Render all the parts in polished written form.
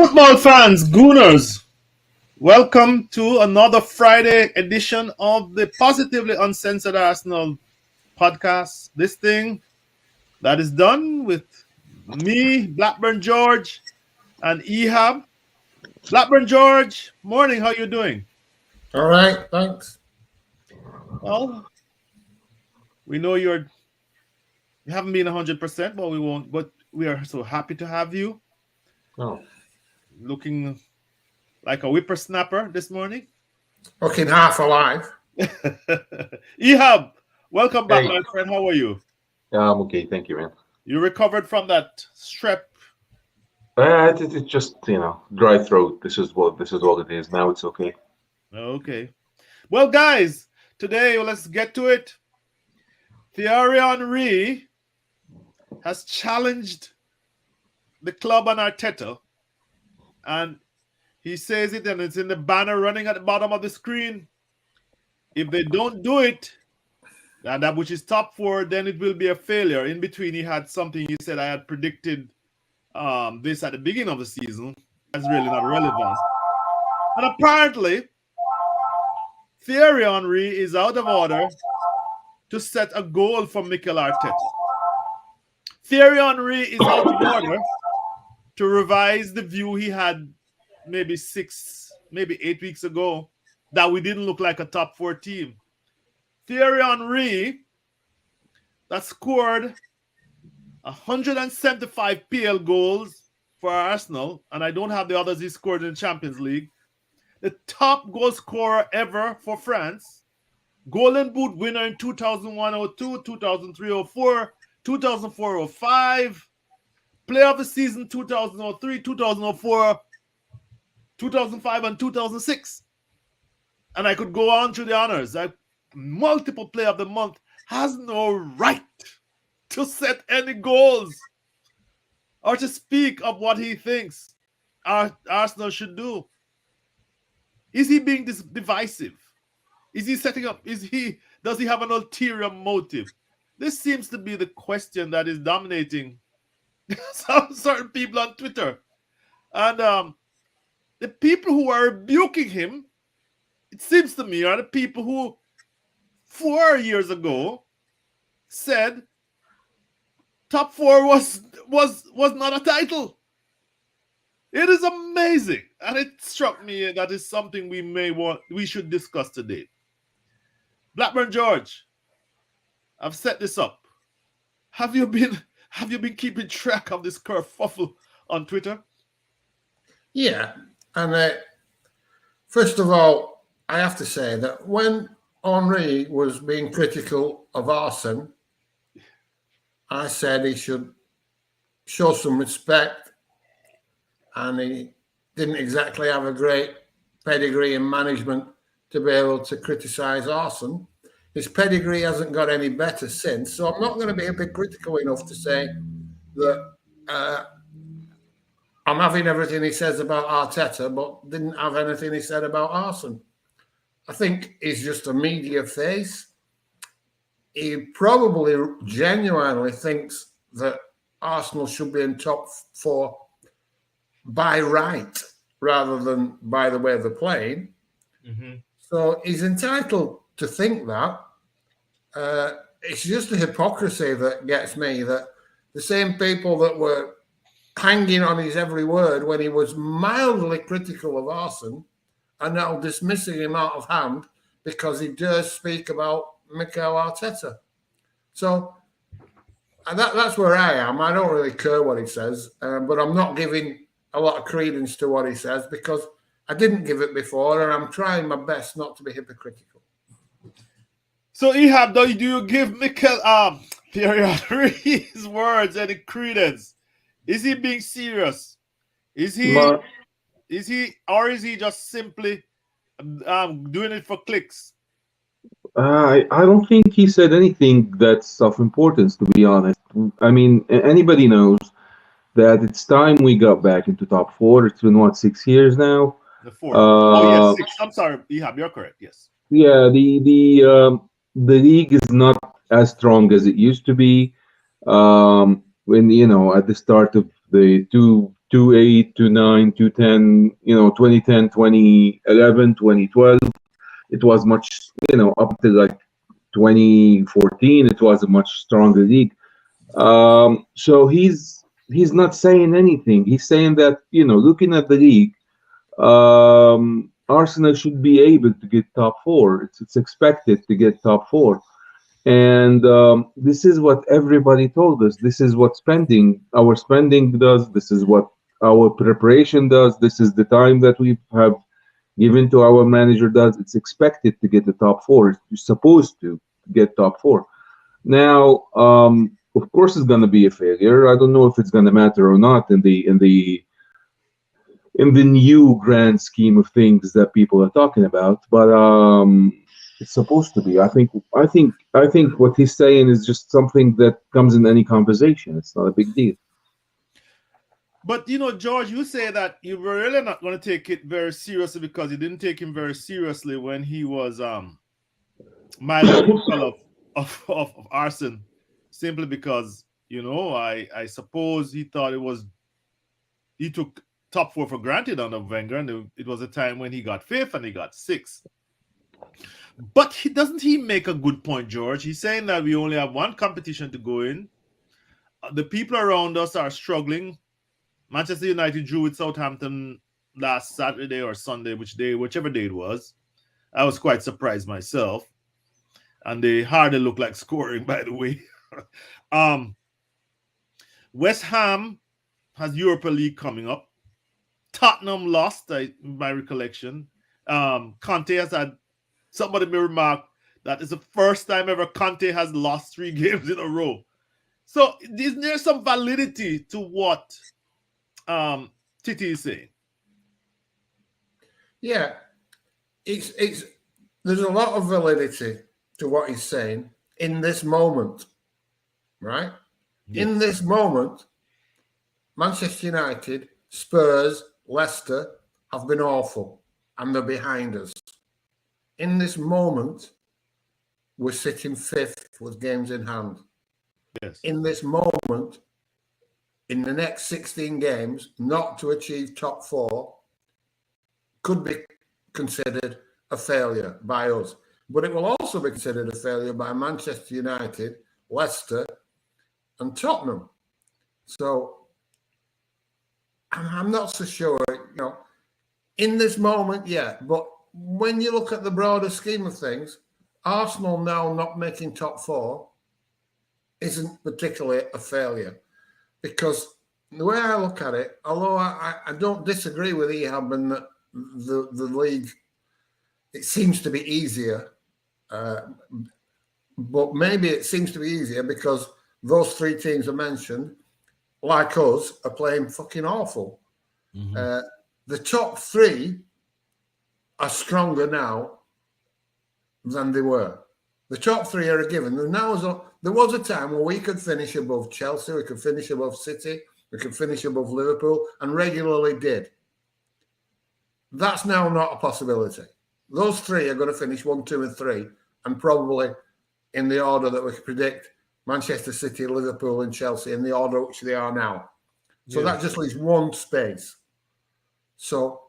Football fans, Gooners, welcome to another Friday edition of the Positively Uncensored Arsenal podcast. This thing that is done with me, Blackburn George, and Ehab. Blackburn George, morning, how you doing? All right, thanks. Well, we know you haven't been 100%, but we are so happy to have you. Oh. Looking like a whippersnapper this morning. Looking half alive. Ehab, welcome back, Hey. my friend. How are you? Yeah, I'm okay. Thank you, man. You recovered from that strep. It's just dry throat. This is what it is. Now it's okay. Okay. Well, guys, today let's get to it. Thierry Henry has challenged the club and Arteta, and he says it, and it's in the banner running at the bottom of the screen. If they don't do it, and that which is top four, then it will be a failure. In between, he had something he said, I had predicted this at the beginning of the season. That's really not relevant. And apparently, Thierry Henry is out of order to set a goal for Mikel Arteta. Thierry Henry is out of order to revise the view he had maybe 8 weeks ago that we didn't look like a top four team. Thierry Henry that scored 175 PL goals for Arsenal, and I don't have the others he scored in the Champions League. The top goal scorer ever for France. Golden Boot winner in 2001-02, 2003-04, 2004-05. Player of the season 2003, 2004, 2005, and 2006. And I could go on through the honors. Multiple player of the month has no right to set any goals or to speak of what he thinks Arsenal should do. Is he being divisive? Is he setting up? Does he have an ulterior motive? This seems to be the question that is dominating some certain people on Twitter. And the people who are rebuking him, it seems to me, are the people who 4 years ago said top four was not a title. It is amazing, and it struck me that is something we should discuss today. Blackburn George, I've set this up. Have you been keeping track of this kerfuffle on Twitter? Yeah, and first of all, I have to say that when Henry was being critical of Arsene, I said he should show some respect, and he didn't exactly have a great pedigree in management to be able to criticise Arsene. His pedigree hasn't got any better since, so I'm not going to be a bit critical enough to say that I'm having everything he says about Arteta, but didn't have anything he said about Arsene. I think he's just a media face. He probably genuinely thinks that Arsenal should be in top four by right rather than by the way they're playing. Mm-hmm. So he's entitled to think that. It's just the hypocrisy that gets me, that the same people that were hanging on his every word when he was mildly critical of Arsene are now dismissing him out of hand because he dares speak about Mikel Arteta. So that's where I am. I don't really care what he says, but I'm not giving a lot of credence to what he says because I didn't give it before, and I'm trying my best not to be hypocritical. So, Ehab, do you give Thierry Henry's words any credence? Is he being serious? Is he just simply doing it for clicks? I don't think he said anything that's of importance, to be honest. I mean, anybody knows that it's time we got back into top four. It's been, 6 years now? The four. 6. I'm sorry, Ehab, you're correct. Yes. Yeah, the league is not as strong as it used to be. When at the start of the two 2008, 2009, 2010, 2010, 2011, 2012. It was much, up to like 2014, it was a much stronger league. So he's not saying anything. He's saying that, looking at the league, Arsenal should be able to get top four. It's expected to get top four. And this is what everybody told us. This is what our spending does. This is what our preparation does. This is the time that we have given to our manager does. It's expected to get the top four. It's supposed to get top four. Now, of course, it's going to be a failure. I don't know if it's going to matter or not in the new grand scheme of things that people are talking about, but it's supposed to be. I think what he's saying is just something that comes in any conversation. It's not a big deal. But George, you say that you were really not going to take it very seriously because you didn't take him very seriously when he was my of Arsenal, simply because I suppose he thought he took top four for granted under Wenger, and it was a time when he got fifth and he got sixth. But doesn't he make a good point, George? He's saying that we only have one competition to go in. The people around us are struggling. Manchester United drew with Southampton last Saturday or Sunday, whichever day it was. I was quite surprised myself. And they hardly look like scoring, by the way. West Ham has Europa League coming up. Tottenham lost, my recollection. Conte has had, somebody may remark that it's the first time ever Conte has lost 3 games in a row. So isn't there some validity to what Titi is saying? Yeah, it's there's a lot of validity to what he's saying in this moment, right? Yes. In this moment, Manchester United, Spurs, Leicester have been awful and they're behind us. In this moment, we're sitting 5th with games in hand. Yes. In this moment, in the next 16 games, not to achieve top 4 could be considered a failure by us. But it will also be considered a failure by Manchester United, Leicester, and Tottenham. So I'm not so sure, in this moment, yeah. But when you look at the broader scheme of things, Arsenal now not making top 4 isn't particularly a failure. Because the way I look at it, although I don't disagree with Ehab and the league, it seems to be easier. But maybe it seems to be easier because those 3 teams I mentioned, like us, are playing fucking awful. Mm-hmm. The top 3 are stronger now than they were. The top 3 are a given. There was a time where we could finish above Chelsea, we could finish above City, we could finish above Liverpool, and regularly did. That's now not a possibility. Those 3 are going to finish 1, 2, and 3, and probably in the order that we could predict Manchester City, Liverpool, and Chelsea in the order which they are now. So that just leaves 1 space. So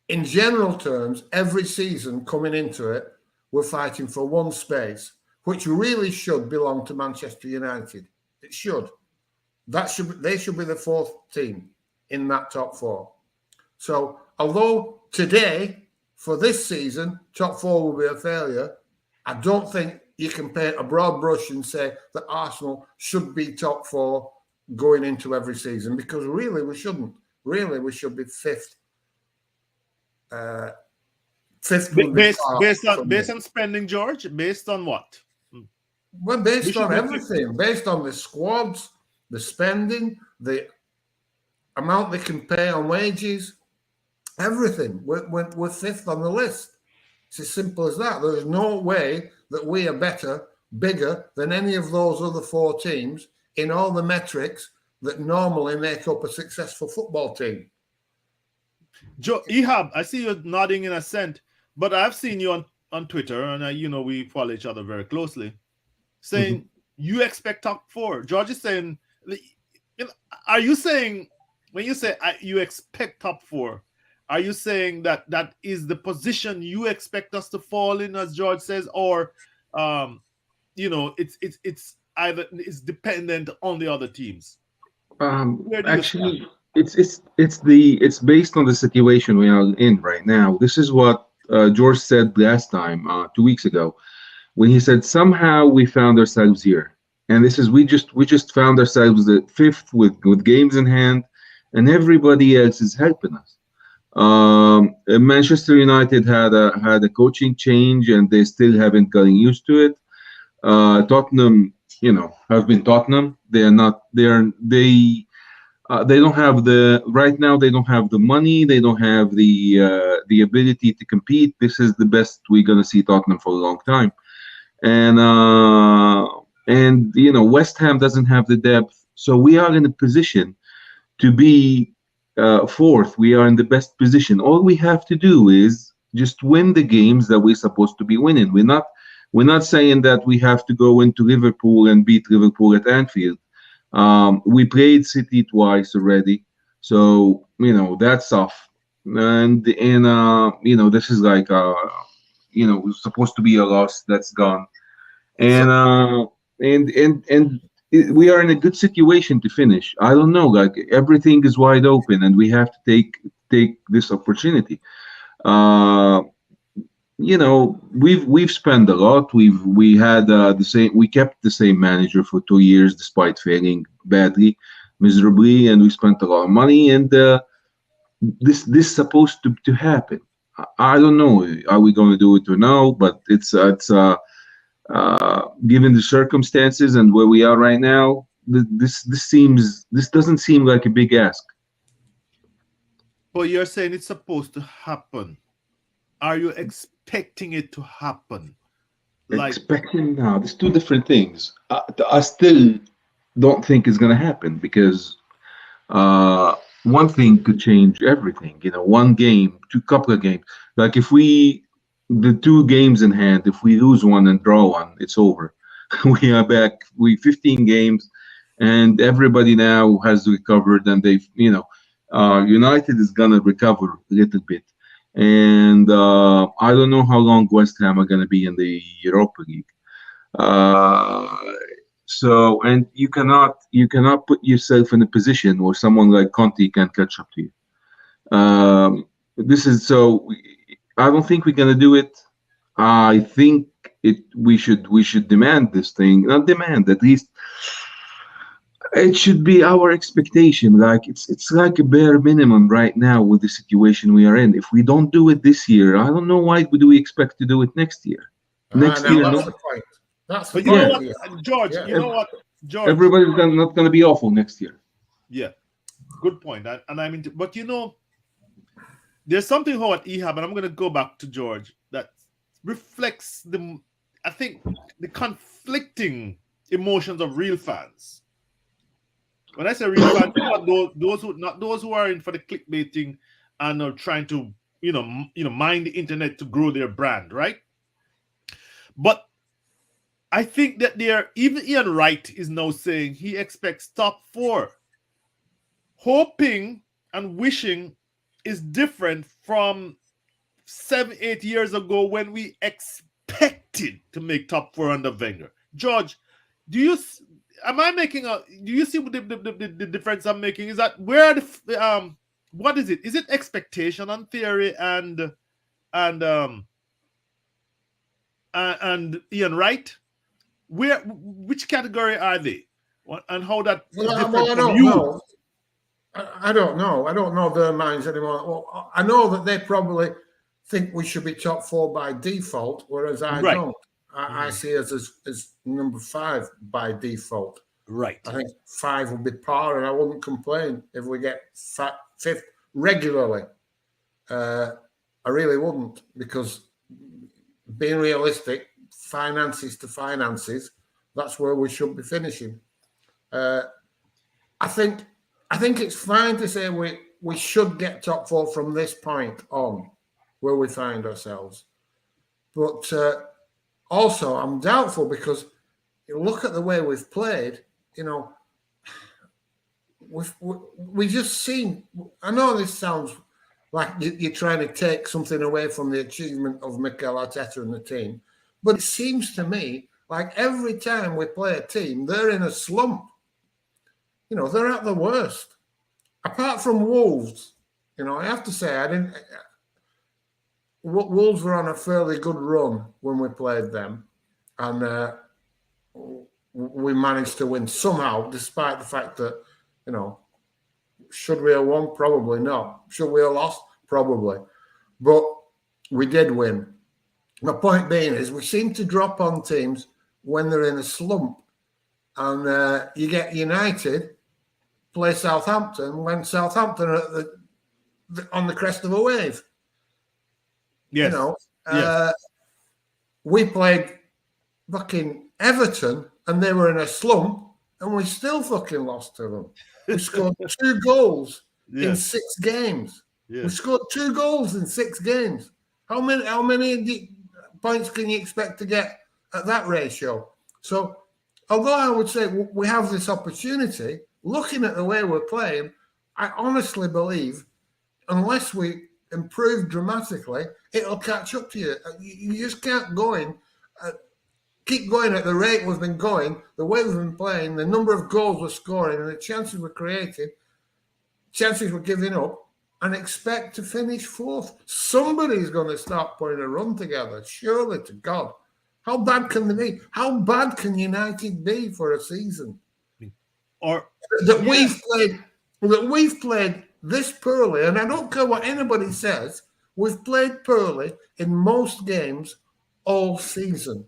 in general terms, every season coming into it, we're fighting for 1 space, which really should belong to Manchester United. It should. They should be the 4th team in that top 4. So although today, for this season, top 4 will be a failure, I don't think you can paint a broad brush and say that Arsenal should be top 4 going into every season, because really we shouldn't. Really, we should be 5th. 5th based on spending, George. Based on what? Well, based on everything. Based on the squads, the spending, the amount they can pay on wages, everything. We're 5th on the list. It's as simple as that. There is no way that we are better, bigger than any of those other 4 teams in all the metrics that normally make up a successful football team. Ehab, I see you nodding in assent, but I've seen you on Twitter, and we follow each other very closely, saying you expect top 4. George is saying, are you saying when you say you expect top four, are you saying that that is the position you expect us to fall in, as George says, or it's either it's dependent on the other teams? Where do you stand? Actually, it's based on the situation we are in right now. This is what George said last time, 2 weeks ago, when he said somehow we found ourselves here, and this is we just found ourselves the fifth with games in hand, and everybody else is helping us. Manchester United had a coaching change, and they still haven't gotten used to it. Tottenham, have been Tottenham. They are not. They don't have the right now. They don't have the money. They don't have the ability to compete. This is the best we're gonna see Tottenham for a long time. And West Ham doesn't have the depth, so we are in a position to be fourth. We are in the best position. All we have to do is just win the games that we're supposed to be winning. We're not saying that we have to go into Liverpool and beat Liverpool at Anfield. We played City twice already, so that's off. And this is like it was supposed to be a loss that's gone, and we are in a good situation to finish. I don't know, like everything is wide open, and we have to take this opportunity. Uh, we've spent a lot. We had the same. We kept the same manager for 2 years despite failing badly, miserably, and we spent a lot of money. And this supposed to happen. I don't know. Are we going to do it or no? But it's given the circumstances and where we are right now, this doesn't seem like a big ask. But you're saying it's supposed to happen. Are you expecting it to happen? Like, Expecting now, there's two different things. I still don't think it's going to happen because one thing could change everything. One game, couple of games. Like if the two games in hand, if we lose one and draw one, it's over. We are back. We 15 games, and everybody now has recovered, and United is gonna recover a little bit. And I don't know how long West Ham are gonna be in the Europa League. Uh, and you cannot put yourself in a position where someone like Conte can catch up to you. This is so. I don't think we're gonna do it. I think we should demand this thing. Not demand, at least it should be our expectation. Like it's like a bare minimum right now with the situation we are in. If we don't do it this year, I don't know why do we expect to do it next year. Next year, that's no. the point. That's the but you know point. what, George? Yeah. You know what, George? Everybody's not gonna be awful next year. Yeah, good point. And I mean, but there's something about Ehab, and I'm going to go back to George, that reflects I think, the conflicting emotions of real fans. When I say real fans, not those who are in for the clickbaiting and are trying to, mine the internet to grow their brand, right? But I think that even Ian Wright is now saying he expects top four. Hoping and wishing is different from 7-8 years ago when we expected to make top four under Wenger. George, do you see the difference I'm making? Is that what is it? Is it expectation on Thierry and Ian Wright? Which category are they? And how that is different from you? Know. I don't know. I don't know their minds anymore. Well, I know that they probably think we should be top four by default, whereas I don't. I see us as number 5 by default. Right. I think 5 would be par, and I wouldn't complain if we get 5th regularly. I really wouldn't, because being realistic, finances to finances, that's where we should be finishing. I think it's fine to say we should get top 4 from this point on, where we find ourselves. But also, I'm doubtful, because you look at the way we've played. we just seem. I know this sounds like you're trying to take something away from the achievement of Mikel Arteta and the team, but it seems to me like every time we play a team, they're in a slump. You know, they're at the worst. Apart from Wolves, you know, I have to say Wolves were on a fairly good run when we played them, and we managed to win somehow, despite the fact that, you know, should we have won? Probably not. Should we have lost? Probably. But we did win. My point being is we seem to drop on teams when they're in a slump. And you get United play Southampton when Southampton are on the crest of a wave. Yes. You know, we played fucking Everton and they were in a slump and we still fucking lost to them. We scored 2 goals in 6 games. We scored 2 goals in 6 games. How many points can you expect to get at that ratio? So, although I would say we have this opportunity, looking at the way we're playing, I honestly believe, unless we improve dramatically, it'll catch up to you. You just can't keep going at the rate we've been going, the way we've been playing, the number of goals we're scoring, and the chances we're creating, chances we're giving up, and expect to finish 4th. Somebody's going to start putting a run together, surely to God. How bad can they be? How bad can United be for a season? Or we've played this poorly, and I don't care what anybody says, we've played poorly in most games all season.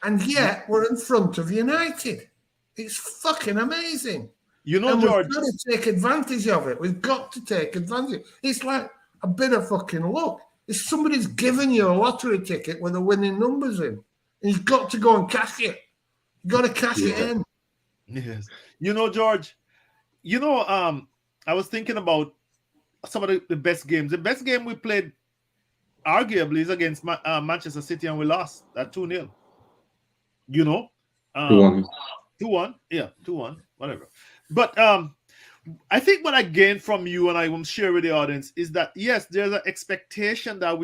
And yet we're in front of United. It's fucking amazing. You know, and George, we've got to take advantage of it. We've got to take advantage. It's like a bit of fucking luck. If somebody's giving you a lottery ticket with the winning numbers in, and you've got to go and cash it. You've got to cash it in. Yes. You know, George, you know, I was thinking about some of the best games. The best game we played, arguably, is against Manchester City, and we lost at 2-0. You know? 2-1. 2-1. Yeah, 2-1. Whatever. But I think what I gained from you, and I will share with the audience, is that, yes, there's an expectation that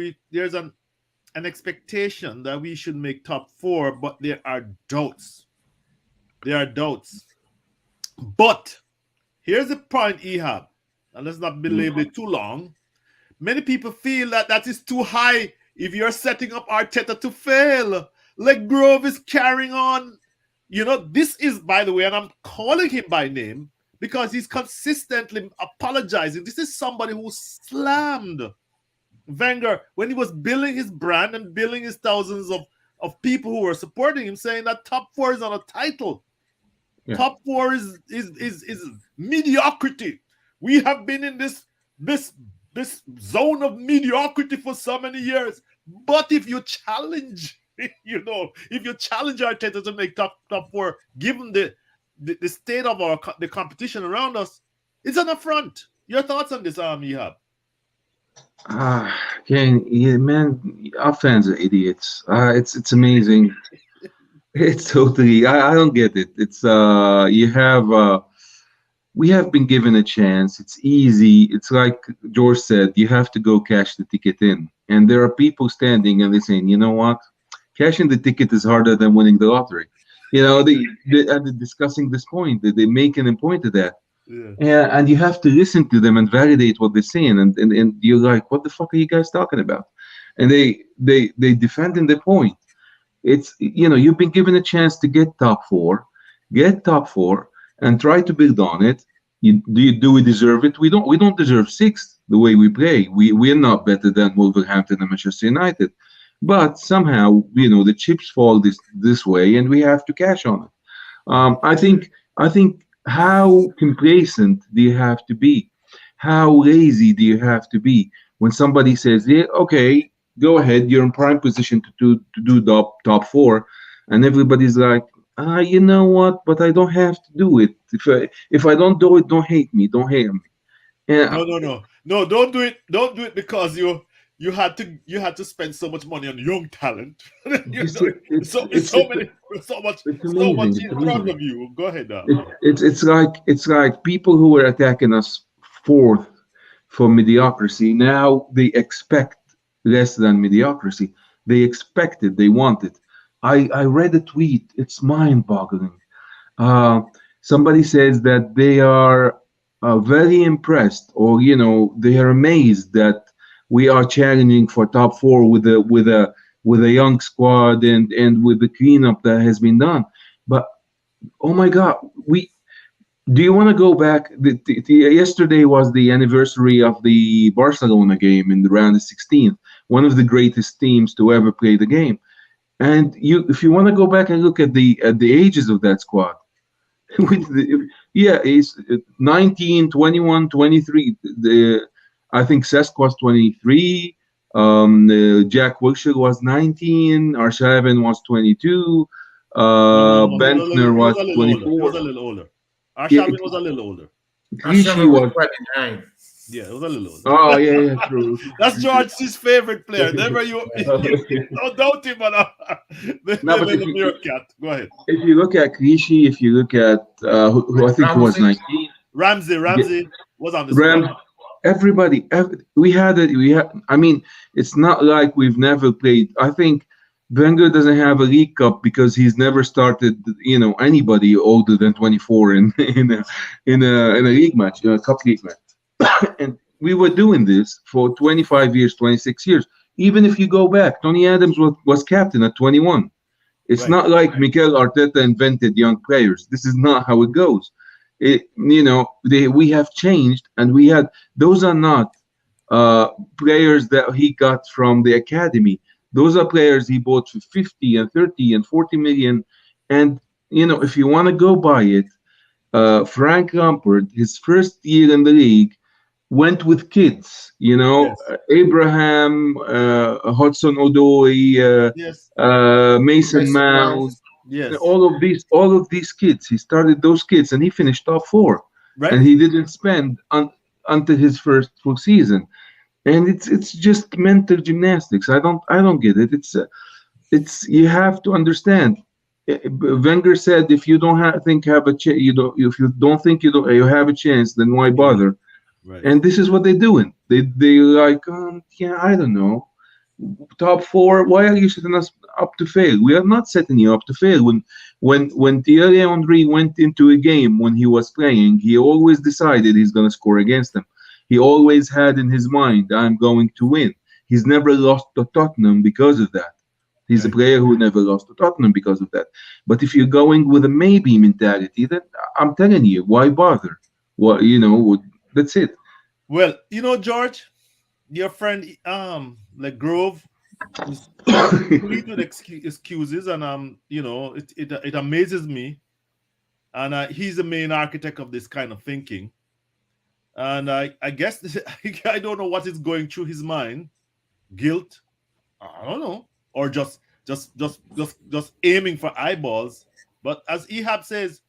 an expectation that we should make top 4, but there are doubts. There are doubts. But here's the point, Ehab, and let's not belabor it too long. Many people feel that is too high if you're setting up Arteta to fail. Like Grove is carrying on. You know, this is, by the way, and I'm calling him by name because he's consistently apologizing. This is somebody who slammed Wenger when he was building his brand and building his thousands of people who were supporting him, saying that top 4 is not a title. Yeah. Top 4 is mediocrity. We have been in this zone of mediocrity for so many years. But if you challenge, if you challenge Arteta to make top 4, given the state of the competition around us, it's an affront. Your thoughts on this, Ehab? Man, our fans are idiots. It's amazing. It's totally. I don't get it. It's we have been given a chance. It's easy. It's like George said. You have to go cash the ticket in, and there are people standing and they're saying, you know what, cashing the ticket is harder than winning the lottery. You know, they're discussing this point. They're making a point of that. Yeah, and you have to listen to them and validate what they're saying, and you're like, what the fuck are you guys talking about? And they defending the point. It's, you've been given a chance to get top 4, and try to build on it. Do we deserve it? We don't deserve 6th the way we play. We're not better than Wolverhampton and Manchester United, but somehow the chips fall this way, and we have to cash on it. I think. How complacent do you have to be? How lazy do you have to be when somebody says, yeah, okay, go ahead, you're in prime position to do top 4, and everybody's like, you know what, but I don't have to do it. If I don't do it, don't hate me, don't hate me. No, don't do it because you had to spend so much money on young talent. It's it's so it's so it's, many so much it's so much amazing. It's in front amazing. of you. Go ahead now. It's like people who were attacking us fourth for mediocrity now they expect less than mediocrity. They expect it. They want it. I read a tweet. It's mind-boggling. Uh, Somebody says that they are very impressed, or they are amazed that we are challenging for top four with a young squad and with the cleanup that has been done. But oh my God, we do you want to go back? Yesterday was the anniversary of the Barcelona game in the round of 16, one of the greatest teams to ever play the game. And if you want to go back and look at the ages of that squad, yeah, it's 19, 21, 23. I think Cesc was 23. Jack Wilshere was 19. Arshavin was 22. No, Bentner he was was a little older. He was 24. a little older. Yeah, Arshavin was a little older. Clichy Arshavin was was. 29. Yeah, it was a little older. Oh yeah, true. That's George's favorite player. Never don't doubt him, but the No, but little meerkat. Go ahead. if you look at Clichy, if you look at who I think who was Ramsey. 19, Ramsey was on the Ram, squad. everybody, we had it. We had. I mean, it's not like we've never played. I think Wenger doesn't have a League Cup because he's never started. Anybody older than 24 in a league match, a cup league match. And we were doing this for 25 years, 26 years. Even if you go back, Tony Adams was captain at 21. It's Right. not like Mikel Arteta invented young players. This is not how it goes. We have changed, and those are not players that he got from the academy. Those are players he bought for 50 and 30 and 40 million. And if you want to go by it, Frank Lampard, his first year in the league, went with kids. Yes. Abraham, Hudson Odoi, Yes. Mason Mason Mount, Mount. Yes. all of these kids. He started those kids, and he finished top four. Right. And he didn't spend until his first full season. And it's just mental gymnastics. I don't get it. It's you have to understand. Wenger said, if you don't have a chance, if you don't think you have a chance, then why bother? Right. And this is what they're doing. They like, yeah, I don't know, top four. Why are you setting us up to fail? We are not setting you up to fail. When Thierry Henry went into a game when he was playing, he always decided he's going to score against them. He always had in his mind, I'm going to win. He's never lost to Tottenham because of that. He's a player who never lost to Tottenham because of that. But if you're going with a maybe mentality, then I'm telling you, why bother? Well, that's it. Well, George, your friend like Grove is complete with excuses, and it amazes me. And he's the main architect of this kind of thinking. And I guess I don't know what is going through his mind. Guilt, I don't know, or just aiming for eyeballs. But as Ehab says,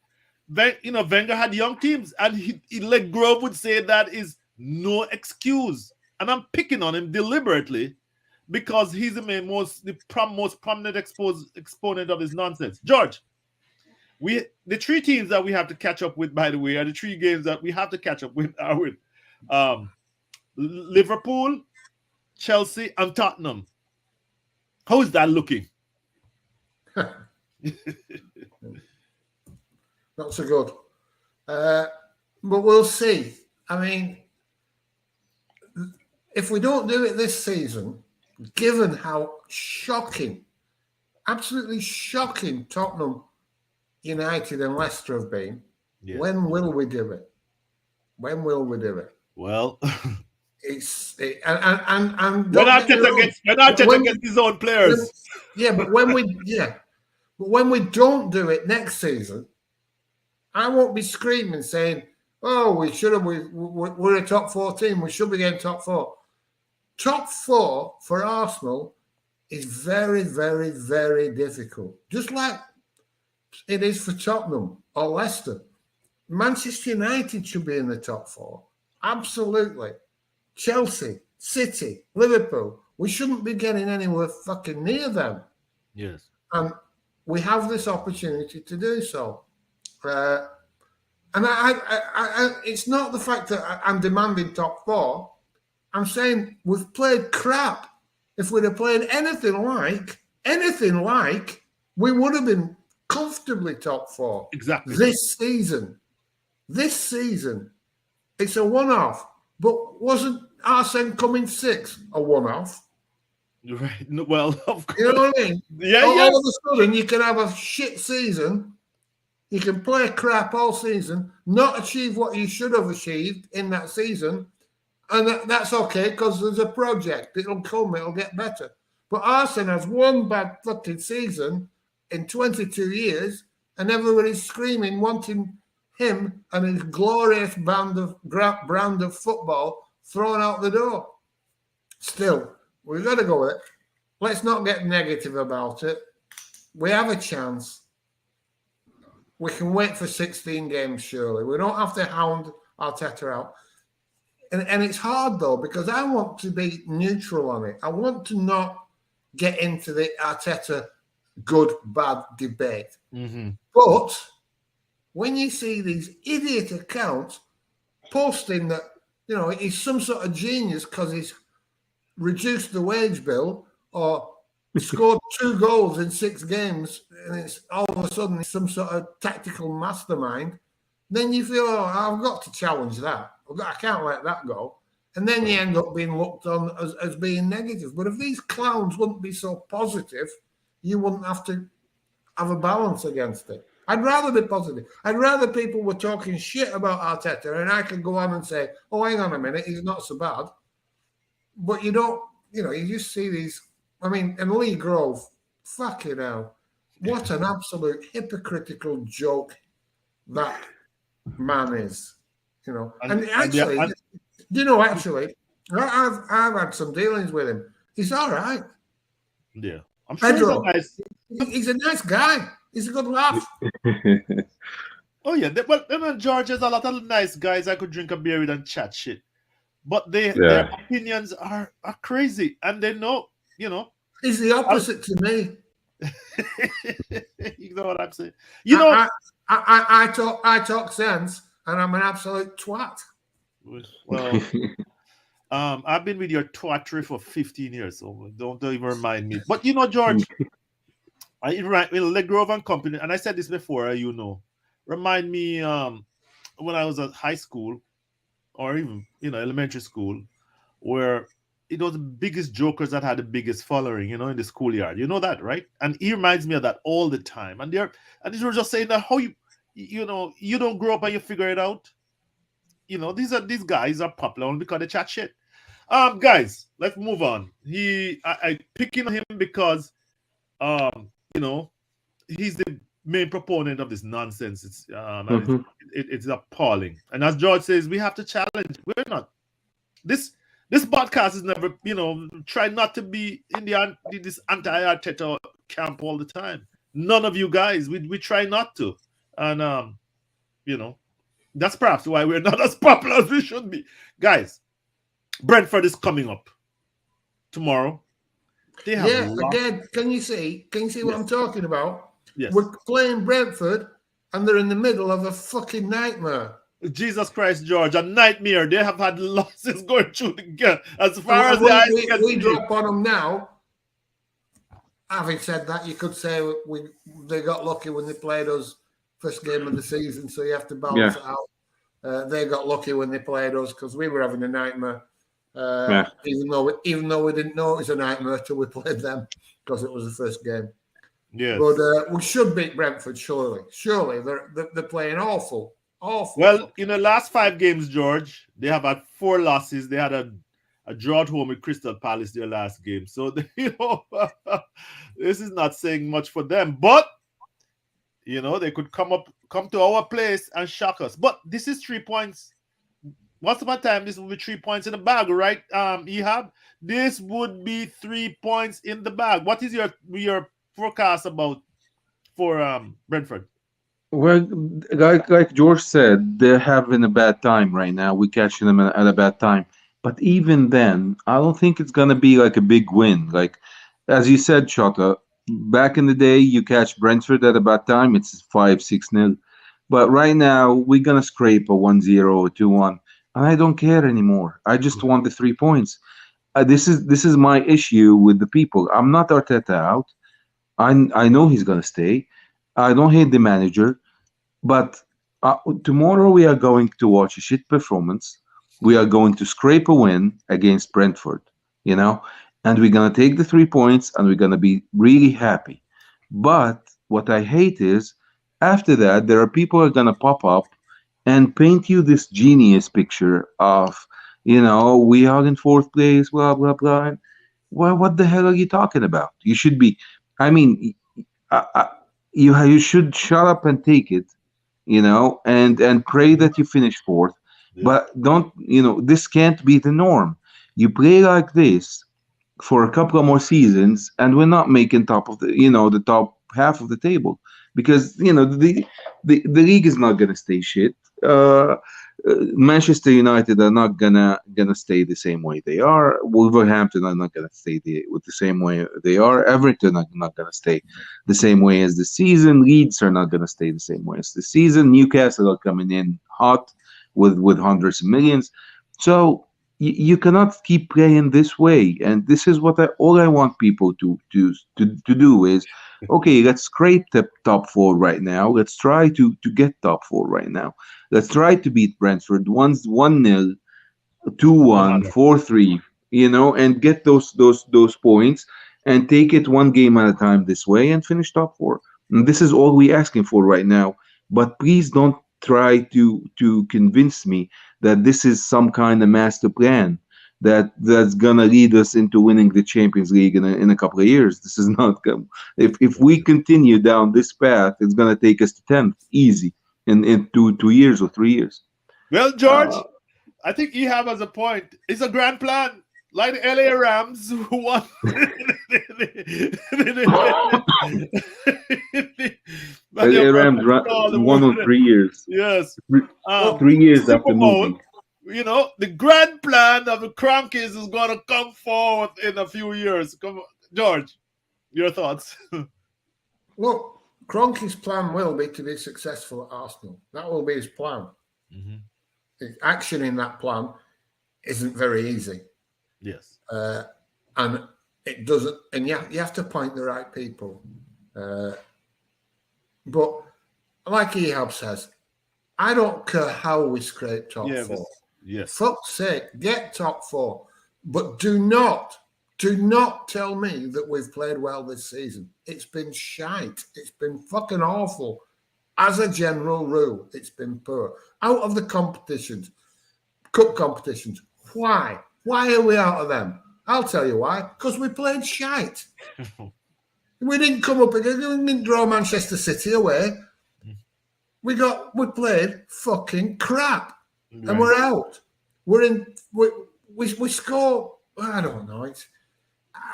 Wenger had young teams, and he like Grove would say that is no excuse. And I'm picking on him deliberately because he's the most prominent exponent of his nonsense. George, the three teams that we have to catch up with, by the way, are the three games that we have to catch up with are with Liverpool, Chelsea, and Tottenham. How is that looking? Not so good. But we'll see. I mean, if we don't do it this season, given how absolutely shocking Tottenham, United and Leicester have been, when will we do it? When will we do it? Well, and when Arteta gets his own players. But when we don't do it next season, I won't be screaming saying, "Oh, we're a top 4 team. We should be getting top 4." Top 4 for Arsenal is very, very, very difficult. Just like it is for Tottenham or Leicester. Manchester United should be in the top 4. Absolutely. Chelsea, City, Liverpool. We shouldn't be getting anywhere fucking near them. Yes. And we have this opportunity to do so. And it's not the fact that I'm demanding top four. I'm saying we've played crap. If we'd have played anything like, we would have been comfortably top four. Exactly. This season, it's a one-off. But wasn't Arsene coming sixth a one-off? Right. No, well, of course. You know what I mean? Yeah, all yeah. of a sudden, you can have a shit season. You can play crap all season, not achieve what you should have achieved in that season. And that's okay because there's a project. It'll come. It'll get better. But Arsene has one bad fucking season in 22 years, and everybody's screaming, wanting him and his glorious brand of football thrown out the door. Still, we've got to go with it. Let's not get negative about it. We have a chance. We can wait for 16 games, surely. We don't have to hound Arteta out. And it's hard, though, because I want to be neutral on it. I want to not get into the Arteta good, bad debate. Mm-hmm. But when you see these idiot accounts posting that, he's some sort of genius because he's reduced the wage bill or scored 2 goals in 6 games, and it's all of a sudden it's some sort of tactical mastermind, then you feel, I've got to challenge that. I can't let that go. And then you end up being looked on as being negative. But if these clowns wouldn't be so positive, you wouldn't have to have a balance against it. I'd rather be positive. I'd rather people were talking shit about Arteta and I could go on and say, oh, hang on a minute, he's not so bad. But you don't, you just see these. I mean, and Lee Grove, fucking hell, what an absolute hypocritical joke that man is. And actually, I've had some dealings with him. He's all right. Yeah, I'm sure Pedro, he's a nice guy. He's a good laugh. Oh yeah, George, there's a lot of nice guys I could drink a beer with and chat shit, but their opinions are crazy, and they know, He's the opposite to me. You know what I'm saying? I talk sense, and I'm an absolute twat. Well, I've been with your twattery for 15 years, so don't even remind me. But George, Legrove and Company, and I said this before, remind me when I was at high school or even elementary school, where it was the biggest jokers that had the biggest following, in the schoolyard. You know that, right? And he reminds me of that all the time. And these were just saying that how you don't grow up and you figure it out. These guys are popular only because they chat shit. Guys, let's move on. I picking on him because he's the main proponent of this nonsense. It's appalling. And as George says, we have to challenge. We're not this podcast is never, try not to be in this anti-Arteta camp all the time. None of you guys, we try not to. And that's perhaps why we're not as popular as we should be. Guys, Brentford is coming up tomorrow. Again, can you see what I'm talking about? Yes. We're playing Brentford and they're in the middle of a fucking nightmare. Jesus Christ, George, a nightmare. They have had losses going through the game. As far as the eyes can see. We drop on them now. Having said that, you could say they got lucky when they played us first game of the season, so you have to balance it out. They got lucky when they played us because we were having a nightmare. Even though we didn't know it was a nightmare till we played them because it was the first game. Yeah, but we should beat Brentford surely. Surely they're playing awful. Well, in the last 5 games, George, they have had 4 losses. They had a draw at home with Crystal Palace their last game. So this is not saying much for them. But they could come to our place and shock us. But this is 3 points. Once upon a time, this would be 3 points in the bag, right? Ehab, this would be 3 points in the bag. What is your forecast for Brentford? Well, like George said, they're having a bad time right now. We're catching them at a bad time. But even then, I don't think it's gonna be like a big win. Like as you said, Shotta, back in the day, you catch Brentford at a bad time, it's 5-6 nil. But right now, we're gonna scrape a 1-0 or 2-1, and I don't care anymore. I just want the 3 points. This is my issue with the people. I'm not Arteta out. I know he's gonna stay. I don't hate the manager, but tomorrow we are going to watch a shit performance. We are going to scrape a win against Brentford, you know, and we're gonna take the 3 points and we're gonna be really happy. But what I hate is after that there are people who are gonna pop up and paint you this genius picture of, we are in fourth place, blah blah blah. And, well, what the hell are you talking about? You should be. I mean, you should shut up and take it, and pray that you finish fourth. Yeah. But don't, this can't be the norm. You play like this for a couple of more seasons, and we're not making top of the top half of the table because the league is not gonna stay shit. Manchester United are not gonna stay the same way they are. Wolverhampton are not gonna stay with the same way they are. Everton are not gonna stay the same way as the season. Leeds are not gonna stay the same way as the season. Newcastle are coming in hot with hundreds of millions. So you cannot keep playing this way. And this is what all I want people to do is, okay, let's scrape the top four right now. Let's try to get top four right now. Let's try to beat Brentford 1-0, 2-1, 100. 4-3, and get those points and take it one game at a time this way and finish top four. And this is all we're asking for right now. But please don't try to convince me that this is some kind of master plan that's gonna lead us into winning the Champions League in a couple of years. This is not gonna. If we continue down this path, it's gonna take us to 10th easy in 2 years or 3 years. Well, George, I think Ehab has a point. It's a grand plan. Like the LA Rams who won. LA Rams won on 3 years. Yes. 3 years Super after Bowl, moving. the grand plan of the Cronkies is going to come forward in a few years. Come on, George, your thoughts? Look, Kroenke's plan will be to be successful at Arsenal. That will be his plan. Mm-hmm. Action in that plan isn't very easy. Yes. And it doesn't, and you have to point the right people. But like Ehab says, I don't care how we scrape top four. Yes. Fuck's sake, get top four. But do not tell me that we've played well this season. It's been shite. It's been fucking awful. As a general rule, it's been poor. Out of the competitions, cup competitions, why? Why are we out of them? I'll tell you why. Because we played shite. We didn't come up again. We didn't draw Manchester City away. We played fucking crap, right. And we're out. We score. I don't know.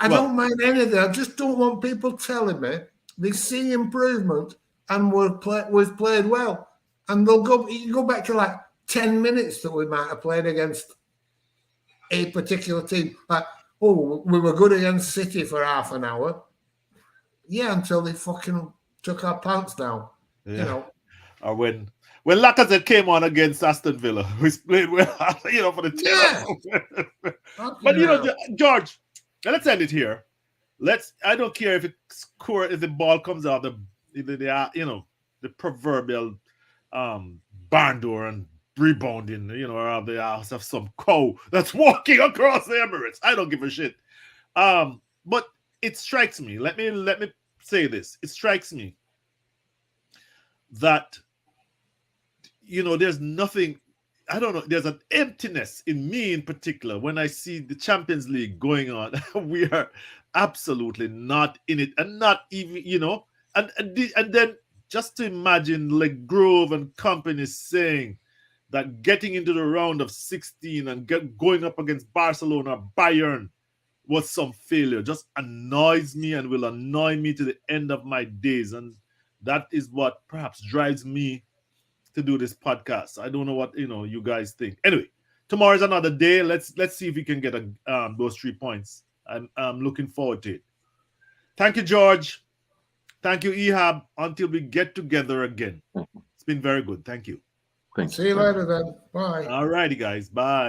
I don't mind any of that. I just don't want people telling me they see improvement and we've played well, and they'll go. You can go back to like 10 minutes that we might have played against a particular team. Like, we were good against City for half an hour. Yeah, until they fucking took our pants down. Yeah. Or when Lacazette came on against Aston Villa, we played well, for the team. Yeah. But George, let's end it here. I don't care if if the ball comes out the proverbial barn door and rebounding, or out the house of some cow that's walking across the Emirates. I don't give a shit. But it strikes me. Let me say this. It strikes me that there's nothing. I don't know. There's an emptiness in me in particular when I see the Champions League going on. We are absolutely not in it, and not even and then just to imagine like Grove and company saying that getting into the round of 16 and going up against Barcelona, Bayern was some failure just annoys me and will annoy me to the end of my days. And that is what perhaps drives me to do this podcast. I don't know what, you guys think. Anyway, tomorrow is another day. Let's see if we can get those 3 points. I'm looking forward to it. Thank you, George. Thank you, Ehab. Until we get together again. It's been very good. Thank you. Thanks. See you later then. Bye. All righty, guys. Bye.